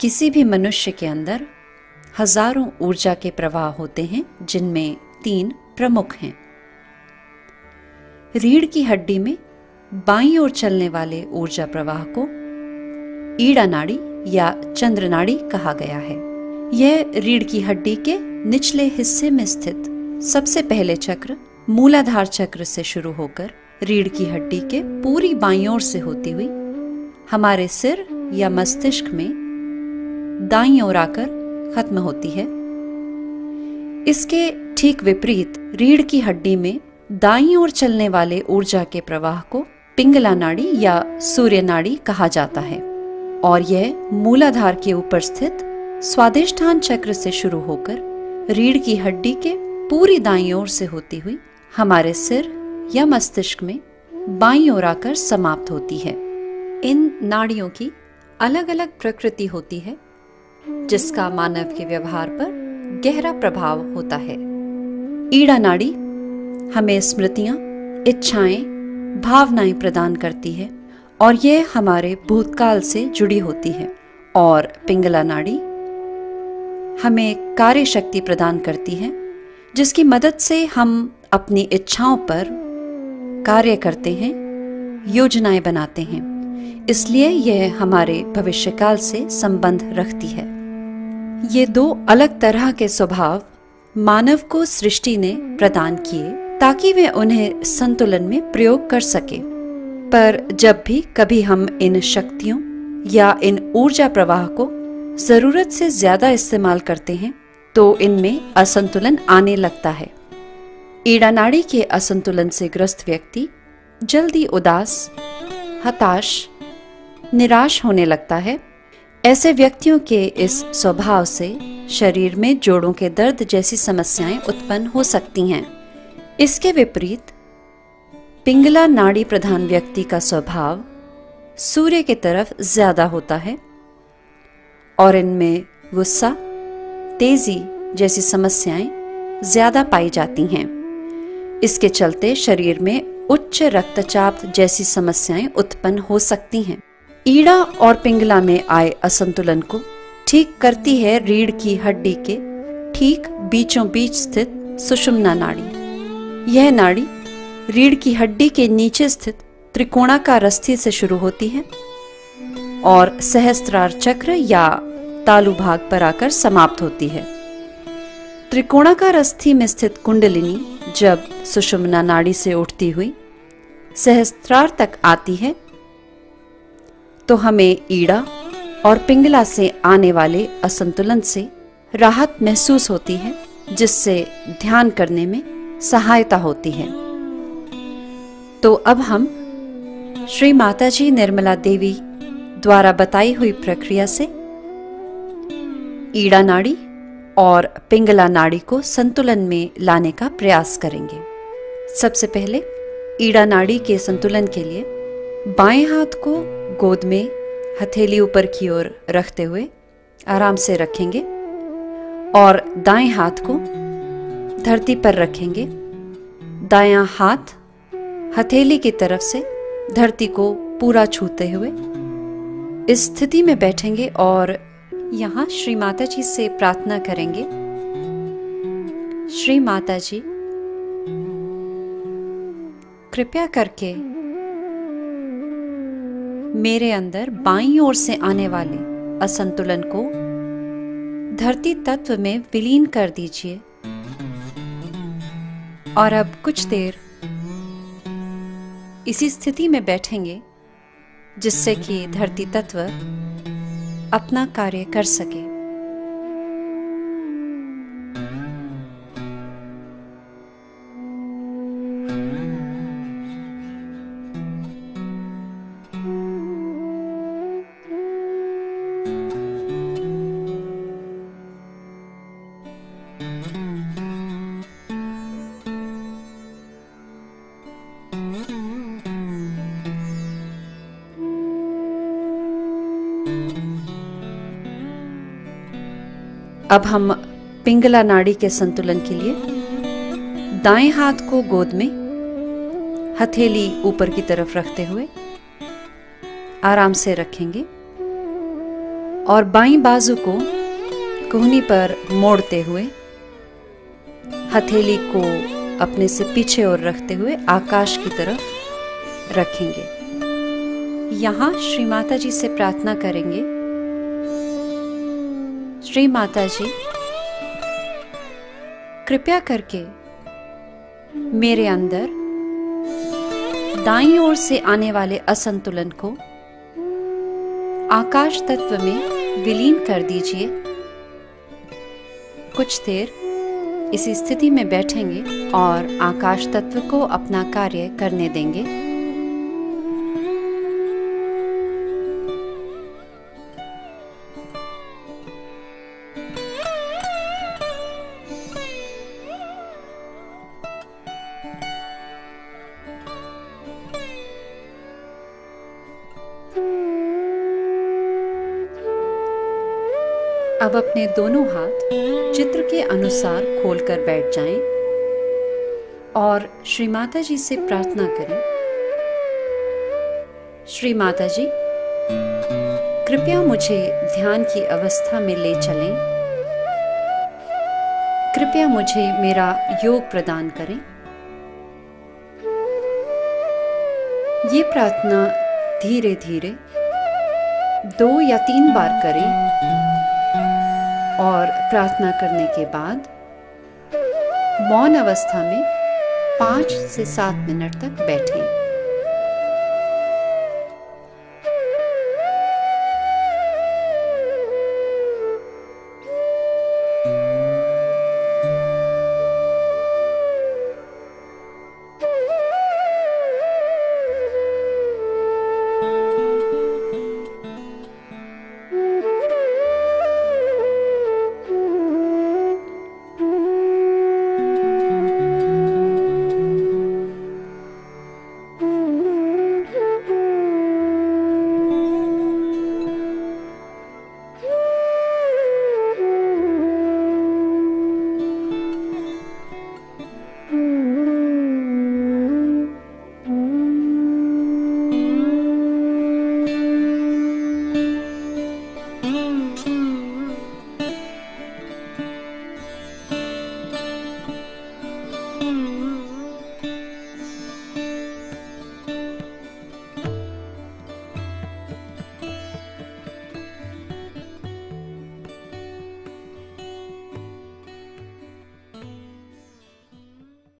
किसी भी मनुष्य के अंदर हजारों ऊर्जा के प्रवाह होते हैं, जिनमें 3 प्रमुख हैं। रीढ़ की हड्डी में बाईं ओर चलने वाले ऊर्जा प्रवाह को ईड़ा नाड़ी या चंद्र नाड़ी कहा गया है। यह रीढ़ की हड्डी के निचले हिस्से में स्थित सबसे पहले चक्र मूलाधार चक्र से शुरू होकर रीढ़ की हड्डी के पूरी बाईं ओर से होती हुई हमारे सिर या मस्तिष्क में दाईं ओर आकर खत्म होती है। इसके ठीक विपरीत रीढ़ की हड्डी में दाईं ओर चलने वाले ऊर्जा के प्रवाह को पिंगला नाड़ी या सूर्य नाड़ी कहा जाता है और यह मूलाधार के ऊपर स्थित स्वादिष्ठान चक्र से शुरू होकर रीढ़ की हड्डी के पूरी दाईं ओर से होती हुई हमारे सिर या मस्तिष्क में बाईं ओर आकर समाप्त होती है। इन नाड़ियों की अलग अलग प्रकृति होती है, जिसका मानव के व्यवहार पर गहरा प्रभाव होता है। ईड़ा नाड़ी हमें स्मृतियां, इच्छाएं, भावनाएं प्रदान करती है और यह हमारे भूतकाल से जुड़ी होती है। और पिंगला नाड़ी हमें कार्य शक्ति प्रदान करती है, जिसकी मदद से हम अपनी इच्छाओं पर कार्य करते हैं, योजनाएं बनाते हैं। इसलिए यह हमारे भविष्यकाल से संबंध रखती है। ये 2 अलग तरह के स्वभाव मानव को सृष्टि ने प्रदान किए ताकि वे उन्हें संतुलन में प्रयोग कर सके। पर जब भी कभी हम इन शक्तियों या इन ऊर्जा प्रवाह को जरूरत से ज्यादा इस्तेमाल करते हैं तो इनमें असंतुलन आने लगता है। ईड़ा नाड़ी के असंतुलन से ग्रस्त व्यक्ति जल्दी उदास, हताश, निराश होने लगता है। ऐसे व्यक्तियों के इस स्वभाव से शरीर में जोड़ों के दर्द जैसी समस्याएं उत्पन्न हो सकती हैं। इसके विपरीत पिंगला नाड़ी प्रधान व्यक्ति का स्वभाव सूर्य की तरफ ज्यादा होता है और इनमें गुस्सा, तेजी जैसी समस्याएं ज्यादा पाई जाती हैं। इसके चलते शरीर में उच्च रक्तचाप जैसी समस्याएं उत्पन्न हो सकती हैं। ईड़ा और पिंगला में आए असंतुलन को ठीक करती है रीढ़ की हड्डी के ठीक बीचों बीच स्थित सुषुम्ना नाड़ी। यह नाड़ी रीढ़ की हड्डी के नीचे स्थित त्रिकोणाकार अस्थि से शुरू होती है और सहस्त्रार चक्र या तालु भाग पर आकर समाप्त होती है। त्रिकोणाकार अस्थि में स्थित कुंडलिनी जब सुषुम्ना नाड़ी से उठती हुई सहस्त्रार तक आती है तो हमें ईड़ा और पिंगला से आने वाले असंतुलन से राहत महसूस होती है, जिससे ध्यान करने में सहायता होती है। तो अब हम श्री माताजी निर्मला देवी द्वारा बताई हुई प्रक्रिया से ईड़ा नाड़ी और पिंगला नाड़ी को संतुलन में लाने का प्रयास करेंगे। सबसे पहले ईड़ा नाड़ी के संतुलन के लिए बाएं हाथ को गोद में हथेली ऊपर की ओर रखते हुए आराम से रखेंगे और दाएं हाथ को धरती पर रखेंगे। दायां हाथ हथेली की तरफ से धरती को पूरा छूते हुए इस स्थिति में बैठेंगे और यहाँ श्री माता जी से प्रार्थना करेंगे। श्री माता जी, कृपया करके मेरे अंदर बाईं ओर से आने वाले असंतुलन को धरती तत्व में विलीन कर दीजिए। और अब कुछ देर इसी स्थिति में बैठेंगे जिससे कि धरती तत्व अपना कार्य कर सके। अब हम पिंगला नाड़ी के संतुलन के लिए दाएं हाथ को गोद में हथेली ऊपर की तरफ रखते हुए आराम से रखेंगे और बाईं बाजू को कोहनी पर मोड़ते हुए हथेली को अपने से पीछे और रखते हुए आकाश की तरफ रखेंगे। यहाँ श्री माता जी से प्रार्थना करेंगे, श्री माता जी कृपया करके मेरे अंदर दाईं ओर से आने वाले असंतुलन को आकाश तत्व में विलीन कर दीजिए। कुछ देर इसी स्थिति में बैठेंगे और आकाश तत्व को अपना कार्य करने देंगे। अब अपने दोनों हाथ चित्र के अनुसार खोलकर बैठ जाएं और श्री माता जी से प्रार्थना करें, श्री माता जी कृपया मुझे ध्यान की अवस्था में ले चलें, कृपया मुझे मेरा योग प्रदान करें। ये प्रार्थना धीरे धीरे 2 या 3 बार करें और प्रार्थना करने के बाद मौन अवस्था में 5 से 7 मिनट तक बैठें।